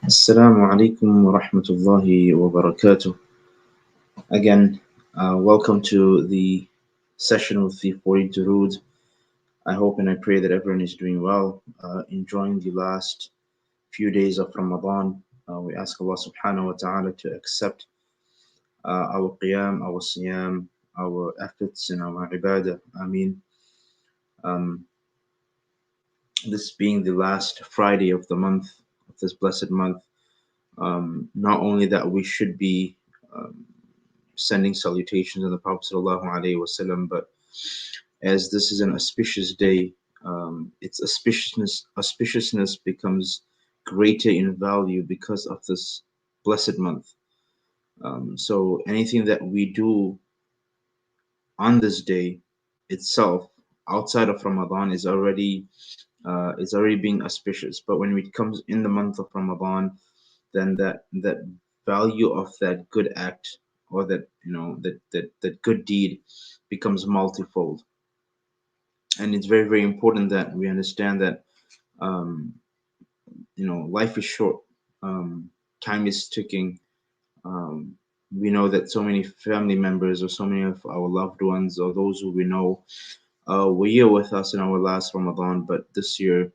Assalamu alaikum wa rahmatullahi wa barakatuh. Again, welcome to the session with the 40 Durood. I hope and I pray that everyone is doing well, enjoying the last few days of Ramadan. We ask Allah subhanahu wa ta'ala to accept our qiyam, our siyam, our efforts, and our ibadah. I mean, um, this being the last Friday of the month, of this blessed month, not only that we should be um, sending salutations on the Prophet ﷺ, but as this is an auspicious day, its auspiciousness becomes greater in value because of this blessed month. So anything that we do on this day itself outside of Ramadan is already being auspicious. But when it comes in the month of Ramadan, then that value of that good act, or that that good deed, becomes multifold. And it's very, very important that we understand that um, life is short, time is ticking. um, we know that so many family members, or so many of our loved ones, or those who we know, were here with us in our last Ramadan, but this year,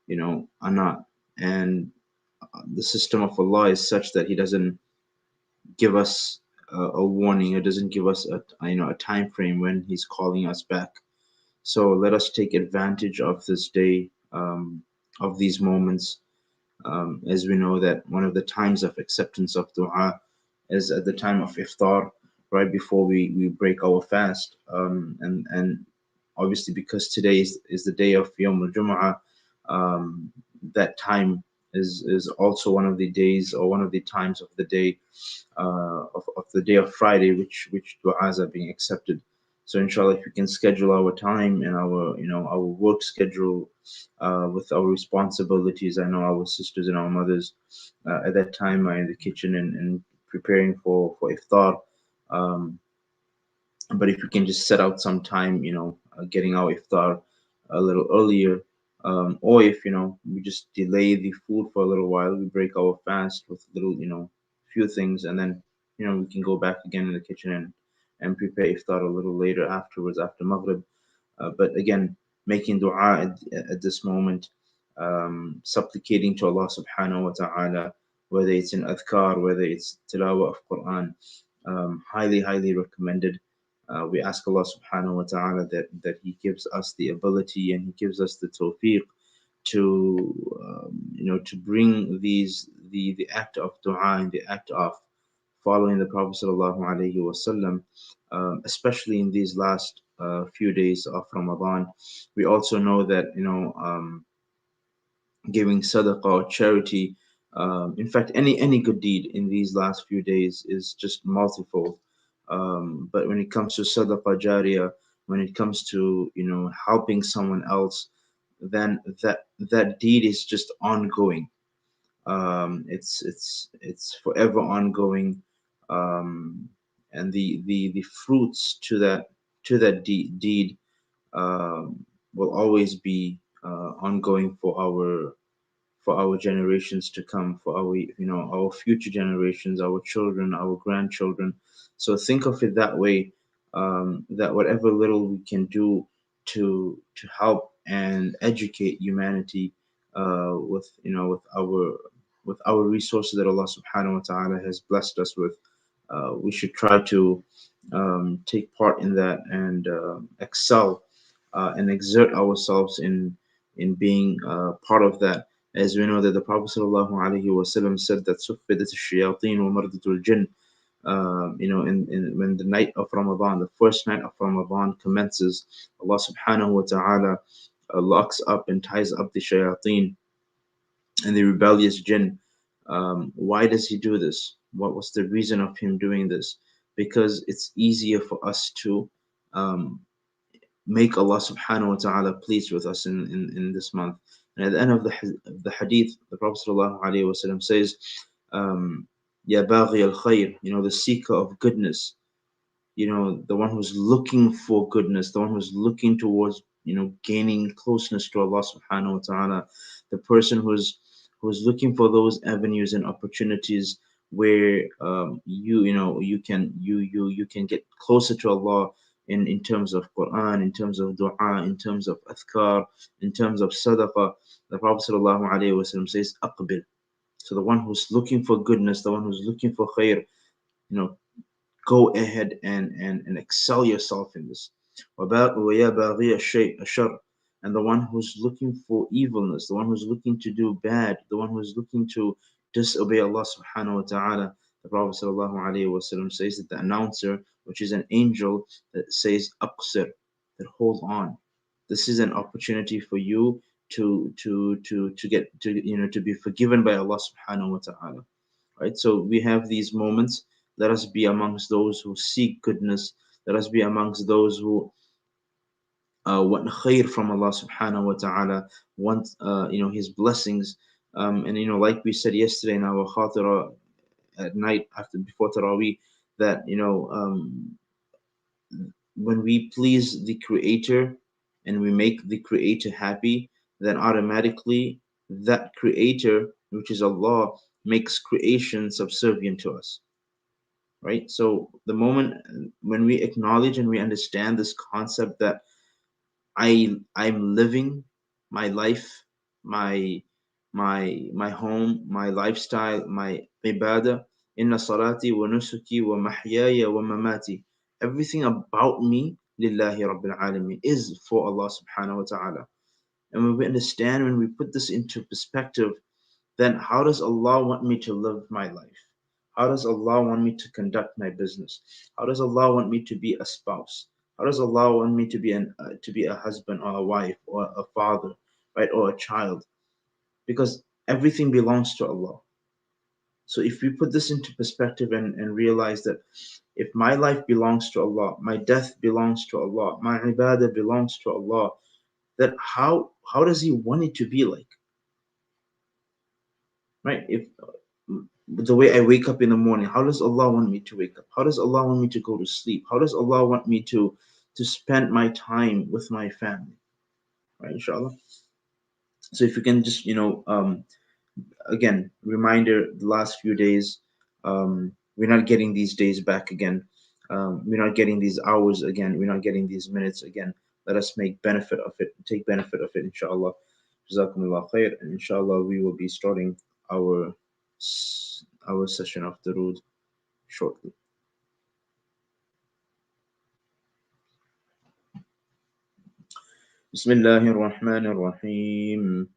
are not. And the system of Allah is such that He doesn't give us a warning. It doesn't give us a time frame when He's calling us back. So let us take advantage of this day, of these moments, as we know that one of the times of acceptance of du'a is at the time of iftar, right before we break our fast. And obviously, because today is the day of Yawm al-Jum'ah, um, that time is also one of the days, or one of the times of the day, of the day of Friday, which du'as are being accepted. So inshallah, if we can schedule our time and our work schedule with our responsibilities. I know our sisters and our mothers at that time are in the kitchen and preparing for iftar. Um, but if we can just set out some time, getting our iftar a little earlier, or if we just delay the food for a little while, we break our fast with little, few things, and then we can go back again in the kitchen and prepare iftar a little later afterwards, after Maghrib. But again, making dua at this moment, supplicating to Allah subhanahu wa ta'ala, whether it's in adhkar, whether it's tilawah of Quran, highly, highly recommended. We ask Allah subhanahu wa ta'ala that He gives us the ability, and He gives us the tawfiq to to bring the act of dua and the act of following the Prophet sallallahu alaihi wasallam, especially in these last few days of Ramadan. We also know that giving sadaqah or charity, in fact, any good deed in these last few days is just multifold. But when it comes to sadaqah jariyah, when it comes to helping someone else, then that deed is just ongoing. It's forever ongoing, um, and the fruits to that deed um, will always be ongoing for our generations to come, for our future generations, our children, our grandchildren. So think of it that way, that whatever little we can do to help and educate humanity, with our resources that Allah subhanahu wa ta'ala has blessed us with, we should try to take part in that, and excel and exert ourselves in being part of that. As we know that the Prophet ﷺ said that suffidat al-shayateen wa mardatul jinn. When the night of Ramadan, the first night of Ramadan commences, Allah subhanahu wa ta'ala locks up and ties up the shayateen and the rebellious jinn. Why does He do this? What was the reason of Him doing this? Because it's easier for us to um, make Allah subhanahu wa ta'ala pleased with us in this month. And at the end of the hadith, the Prophet sallallahu alaihi wasallam says, Ya baghi al khair, the seeker of goodness, the one who's looking for goodness, the one who's looking towards, gaining closeness to Allah subhanahu wa ta'ala, the person who's looking for those avenues and opportunities where you can get closer to Allah in terms of Quran, in terms of dua, in terms of athkar, in terms of sadaqah. The Prophet ﷺ says, "Aqbil." So the one who's looking for goodness, the one who's looking for khair, know, go ahead and excel yourself in this. وَيَا بَاغِيَ الشَّرِّ. And the one who's looking for evilness, the one who's looking to do bad, the one who's looking to disobey Allah subhanahu wa ta'ala. The Prophet sallallahu alayhi wa sallam says that the announcer, which is an angel, that says aqsir, that hold on. This is an opportunity for you to get to be forgiven by Allah subhanahu wa ta'ala. Right? So we have these moments. Let us be amongst those who seek goodness. Let us be amongst those who want khair from Allah subhanahu wa ta'ala, want His blessings. And like we said yesterday in our khatira at night after before Taraweeh, that when we please the Creator and we make the Creator happy, then automatically that Creator, which is Allah, makes creation subservient to us. Right? So the moment when we acknowledge and we understand this concept that I'm living my life, my home, my lifestyle, my ibadah, inna salati wa nusuki wa mahyaya wa mamati, everything about me lillahi rabbil alamin, is for Allah subhanahu wa ta'ala. And when we understand, when we put this into perspective, then how does Allah want me to live my life? How does Allah want me to conduct my business? How does Allah want me to be a spouse? How does Allah want me to be a husband or a wife or a father, right, or a child? Because everything belongs to Allah. So if we put this into perspective and realize that if my life belongs to Allah, my death belongs to Allah, my ibadah belongs to Allah, then how does He want it to be like? Right? If the way I wake up in the morning, how does Allah want me to wake up? How does Allah want me to go to sleep? How does Allah want me to spend my time with my family? Right, inshallah. So if you can just again, reminder, the last few days, we're not getting these days back again. We're not getting these hours again. We're not getting these minutes again. Let us make benefit of it, take benefit of it, inshallah. Jazakumullah khair, and inshallah we will be starting our our session of Durood shortly. بسم الله الرحمن الرحيم.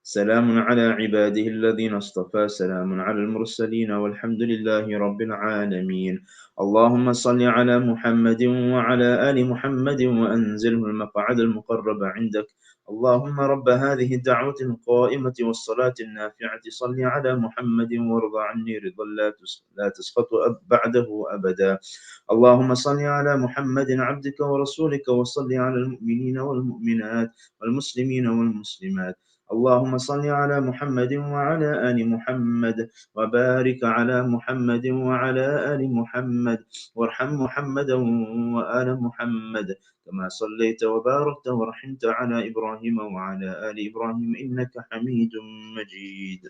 سلام على عباده الذين اصطفى، سلام على المرسلين والحمد لله رب العالمين. اللهم صل على محمد وعلى آل محمد وأنزله المقعد المقرب عندك. اللهم رب هذه الدعوة القائمة والصلاة النافعة، صل على محمد وارض عني رضا لا تسقط بعده أبدا. اللهم صل على محمد عبدك ورسولك، وصل على المؤمنين والمؤمنات والمسلمين والمسلمات. اللهم صل على محمد وعلى آل محمد، وبارك على محمد وعلى آل محمد، وارحم محمدا وآل محمد كما صليت وباركت ورحمت على إبراهيم وعلى آل إبراهيم إنك حميد مجيد.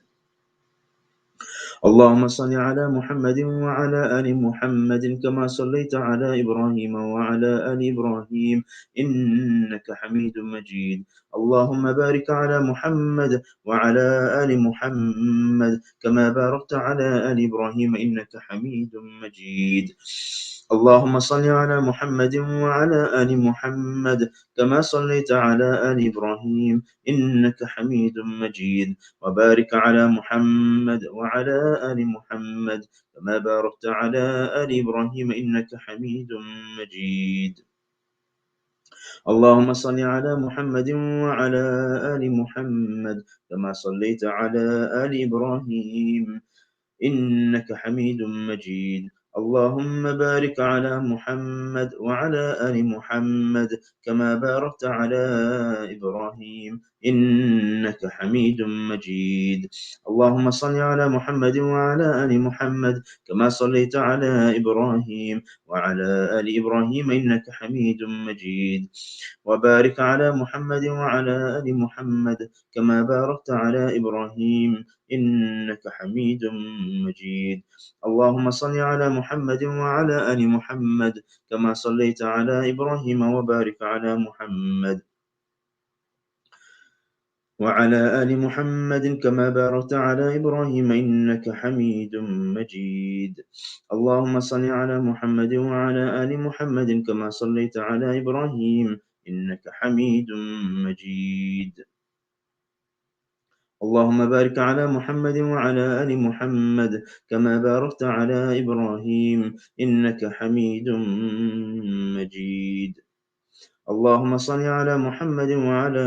اللهم صل على محمد وعلى آل محمد كما صليت على إبراهيم وعلى آل إبراهيم إنك حميد مجيد. اللهم بارك على محمد وعلى آل محمد كما باركت على آل إبراهيم إنك حميد مجيد. اللهم صل على محمد وعلى آل محمد كما صليت على آل إبراهيم إنك حميد مجيد. وبارك على محمد وعلى آل محمد كما باركت على آل إبراهيم إنك حميد مجيد. اللهم صل على محمد وعلى آل محمد كما صليت على آل إبراهيم إنك حميد مجيد. اللهم بارك على محمد وعلى آل محمد كما باركت على إبراهيم إنك حميد مجيد. اللهم صل على محمد وعلى آل محمد كما صليت على إبراهيم وعلى آل إبراهيم إنك حميد مجيد. وبارك على محمد وعلى آل محمد كما باركت على إبراهيم إنك حميد مجيد. اللهم صل على محمد وعلى آل محمد كما صليت على إبراهيم وبارك على محمد وعلى آل محمد كما باركت على إبراهيم إنك حميد مجيد. اللهم صل على محمد وعلى آل محمد كما صليت على إبراهيم إنك حميد مجيد. اللهم بارك على محمد وعلى آل محمد كما باركت على إبراهيم إنك حميد مجيد. اللهم صل على محمد وعلى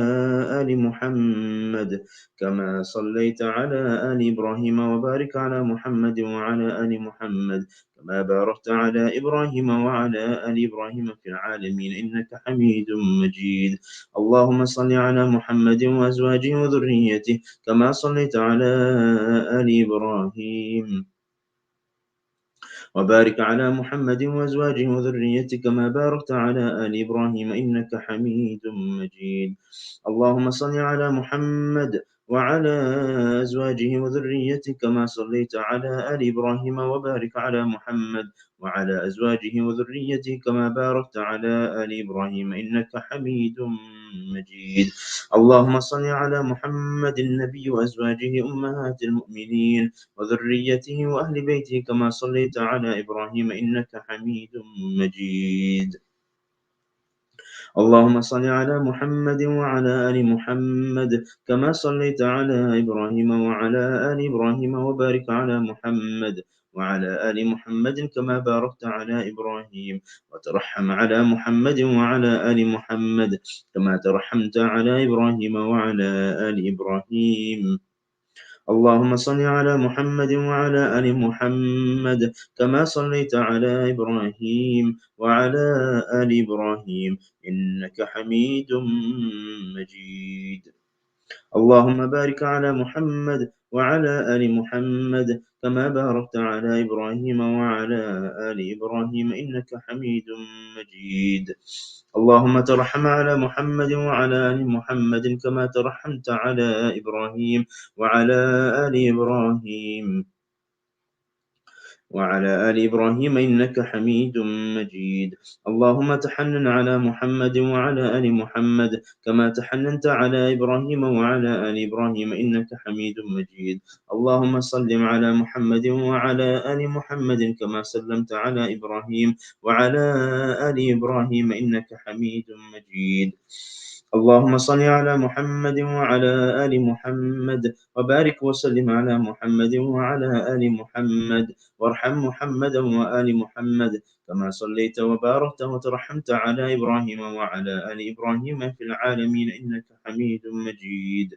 آل محمد كما صليت على آل إبراهيم وبارك على محمد وعلى آل محمد كما باركت على إبراهيم وعلى آل إبراهيم في العالمين إنك حميد مجيد. اللهم صل على محمد وأزواجه وذريته كما صليت على آل إبراهيم وبارك على محمد وأزواجه وذريته كما باركت على آل إبراهيم إنك حميد مجيد. اللهم صل على محمد وعلى أزواجه وذريته كما صليت على آل إبراهيم وبارك على محمد وعلى أزواجه وذريته كما باركت على آل إبراهيم إنك حميد مجيد. اللهم صل على محمد النبي وأزواجه أمهات المؤمنين وذريته وأهل بيته كما صليت على إبراهيم إنك حميد مجيد. اللهم صل على محمد وعلى آل محمد كما صليت على إبراهيم وعلى آل إبراهيم وبارك على محمد وعلى آل محمد كما باركت على إبراهيم وترحم على محمد وعلى آل محمد كما ترحمت على إبراهيم وعلى آل إبراهيم. اللهم صل على محمد وعلى آل محمد كما صليت على إبراهيم وعلى آل إبراهيم إنك حميد مجيد. اللهم بارك على محمد وعلى آل محمد كما باركت على إبراهيم وعلى آل إبراهيم إنك حميد مجيد. اللهم ترحم على محمد وعلى آل محمد كما ترحمت على إبراهيم وعلى آل إبراهيم وعلى آل إبراهيم إنك حميد مجيد. اللهم تحنن على محمد وعلى آل محمد كما تحننت على إبراهيم وعلى آل إبراهيم إنك حميد مجيد. اللهم سلم على محمد وعلى آل محمد كما سلمت على إبراهيم وعلى آل إبراهيم إنك حميد مجيد. اللهم صل على محمد وعلى آل محمد وبارك وسلم على محمد وعلى آل محمد وارحم محمدا وآل محمد كما صليت وباركت وترحمت على إبراهيم وعلى آل إبراهيم في العالمين إنك حميد مجيد.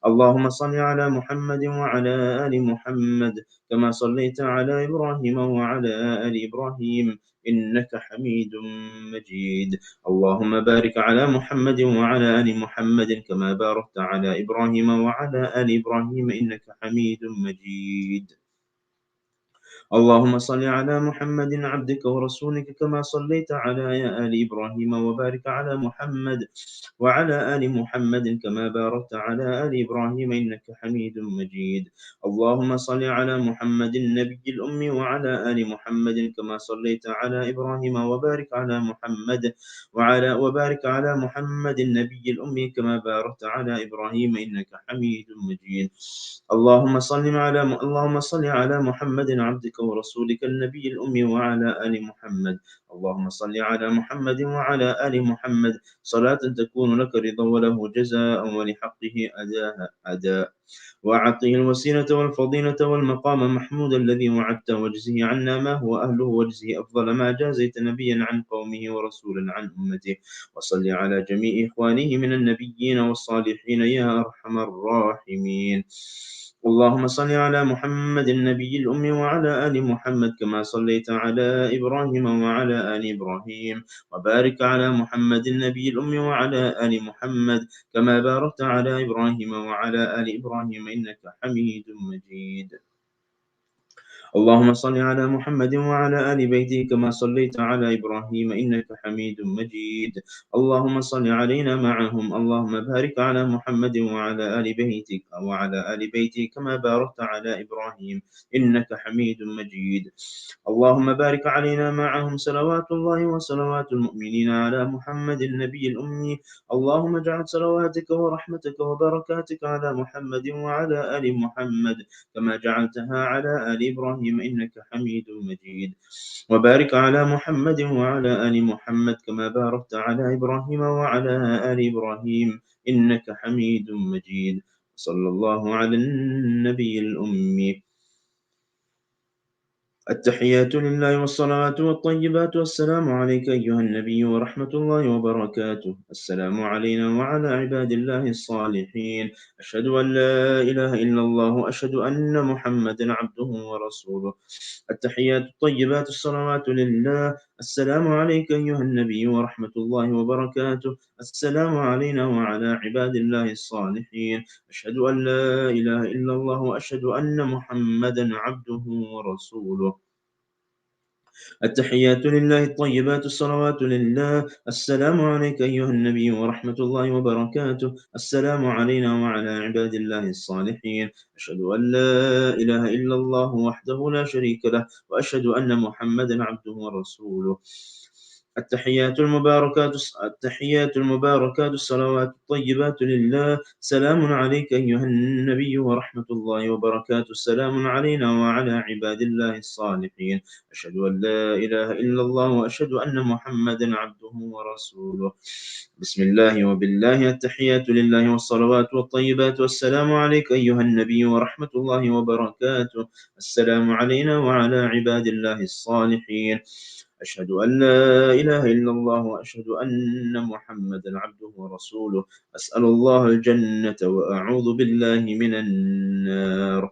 اللهم صل على محمد وعلى آل محمد كما صليت على إبراهيم وعلى آل إبراهيم إنك حميد مجيد. اللهم بارك على محمد وعلى آل محمد كما باركت على إبراهيم وعلى آل إبراهيم إنك حميد مجيد. اللهم صل على محمد عبدك ورسولك كما صليت على آل إبراهيم وبارك على محمد وعلى آل محمد كما باركت على آل إبراهيم إنك حميد مجيد. اللهم صل على محمد النبي الأمي وعلى آل محمد كما صليت على إبراهيم وبارك على محمد وبارك على محمد النبي الأمي كما باركت على إبراهيم إنك حميد مجيد. اللهم صل على محمد عبدك ورسولك النبي الأمي وعلى آل محمد. اللهم صل على محمد وعلى آل محمد صلاة تكون لك رضا وله جزاء ولحقه أداء وأعطه الوسيلة والفضيلة والمقام محمود الذي وعدته واجزه عنا ما هو أهله واجزه أفضل ما جازيت نبيا عن قومه ورسولا عن أمته. وصل على جميع إخوانه من النبيين والصالحين يا أرحم الراحمين. اللهم صل على محمد النبي الأمي وعلى آل محمد كما صليت على إبراهيم وعلى آل إبراهيم، وبارك على محمد النبي الأمي وعلى آل محمد كما باركت على إبراهيم وعلى آل إبراهيم إنك حميد مجيد. اللهم صل على محمد وعلى آل بيته كما صليت على إبراهيم إنك حميد مجيد. اللهم صل علينا معهم. اللهم بارك على محمد وعلى آل بيته كما باركت على إبراهيم إنك حميد مجيد. اللهم بارك علينا معهم صلوات الله وصلوات المؤمنين على محمد النبي الأمي. اللهم اجعل صلواتك ورحمتك وبركاتك على محمد وعلى آل محمد كما جعلتها على آل إبراهيم إنك حميد مجيد. وبارك على محمد وعلى آل محمد كما باركت على إبراهيم وعلى آل إبراهيم إنك حميد مجيد. صلى الله على النبي الأمي. التحيات لله والصلوات والطيبات والسلام عليك أيها النبي ورحمة الله وبركاته. السلام علينا وعلى عباد الله الصالحين. أشهد أن لا إله إلا الله وأشهد أن محمدا عبده ورسوله. التحيات الطيبات الصلوات لله. السلام عليك أيها النبي ورحمة الله وبركاته. السلام علينا وعلى عباد الله الصالحين. أشهد أن لا إله إلا الله وأشهد أن محمدا عبده ورسوله. التحيات لله الطيبات الصلوات لله. السلام عليك أيها النبي ورحمة الله وبركاته. السلام علينا وعلى عباد الله الصالحين. أشهد أن لا إله إلا الله وحده لا شريك له وأشهد أن محمدا عبده ورسوله. التحيات المباركات الصلوات الطيبات لله. سلام عليك أيها النبي ورحمة الله وبركاته. السلام علينا وعلى عباد الله الصالحين. أشهد أن لا إله إلا الله وأشهد أن محمدا عبده ورسوله. بسم الله وبالله. التحيات لله والصلوات والطيبات والسلام عليك أيها النبي ورحمة الله وبركاته. السلام علينا وعلى عباد الله الصالحين. أشهد أن لا إله إلا الله وأشهد أن محمدا عبده ورسوله. أسأل الله الجنة وأعوذ بالله من النار.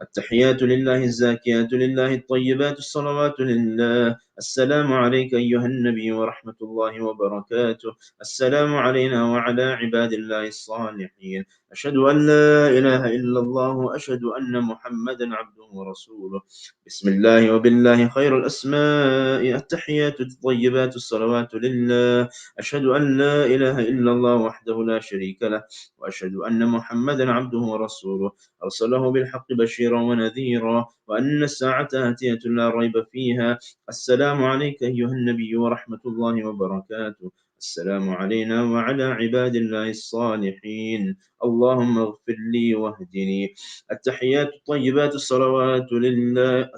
التحيات لله الزاكيات لله الطيبات الصلوات لله. السلام عليك أيها النبي ورحمة الله وبركاته. السلام علينا وعلى عباد الله الصالحين. أشهد أن لا إله إلا الله وأشهد أن محمدا عبده ورسوله. بسم الله وبالله خير الأسماء. التحيات الطيبات الصلوات لله. أشهد أن لا إله إلا الله وحده لا شريك له وأشهد أن محمدا عبده ورسوله. أرسله بالحق بشيرا ونذيرا وأن الساعة آتية لا ريب فيها. السلام عليك أيها النبي ورحمة الله وبركاته. السلام علينا وعلى عباد الله الصالحين. اللهم اغفر لي واهدني. التحيات الطيبات الصلوات لله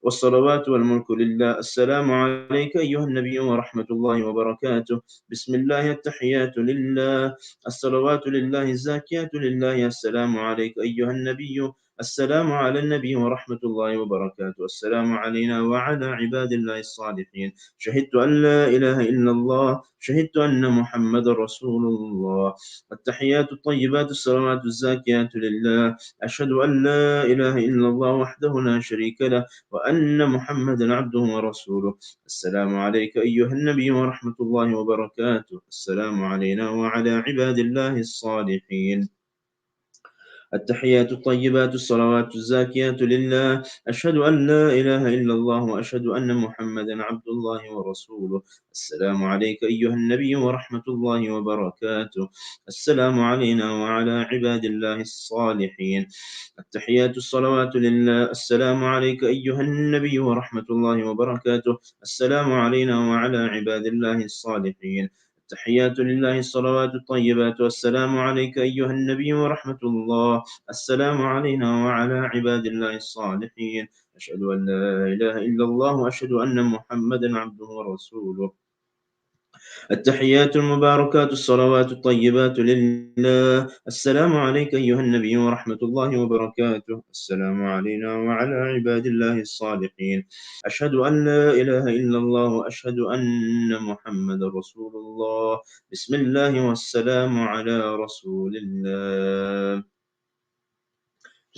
والصلوات والملك لله. السلام عليك أيها النبي ورحمة الله وبركاته. بسم الله. التحيات لله. الصلوات لله الزاكيات لله. السلام عليك أيها النبي. السلام على النبي ورحمة الله وبركاته. السلام علينا وعلى عباد الله الصالحين. شهدت أن لا إله إلا الله. شهدت أن محمد رسول الله. التحيات الطيبات الصلوات الزاكيات لله. أشهد أن لا إله إلا الله وحده لا شريك له وأن محمدا عبده ورسوله. السلام عليك أيها النبي ورحمة الله وبركاته. السلام علينا وعلى عباد الله الصالحين. التحيات الطيبات الصلوات الزاكيات لله. أشهد أن لا إله إلا الله وأشهد أن محمدا عبد الله ورسوله. السلام عليك أيها النبي ورحمة الله وبركاته. السلام علينا وعلى عباد الله الصالحين. التحيات الصلوات لله. السلام عليك أيها النبي ورحمة الله وبركاته. السلام علينا وعلى عباد الله الصالحين. التحيات لله الصلوات الطيبات والسلام عليك أيها النبي ورحمة الله. السلام علينا وعلى عباد الله الصالحين. أشهد أن لا إله إلا الله وأشهد أن محمدا عبده ورسوله. التحيات المباركات الصلوات الطيبات لله. السلام عليك أيها النبي ورحمة الله وبركاته. السلام علينا وعلى عباد الله الصالحين. أشهد أن لا إله إلا الله وأشهد أن محمد رسول الله. بسم الله والسلام على رسول الله.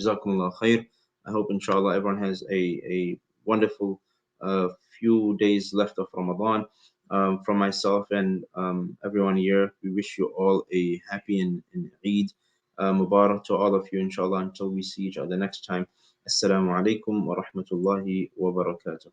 Jazakumullah khair. I hope, inshallah, everyone has a wonderful few days left of Ramadan. From myself and everyone here, we wish you all a happy and Eid Mubarak to all of you, inshallah, until we see each other next time. Assalamu alaikum wa rahmatullahi wa barakatuh.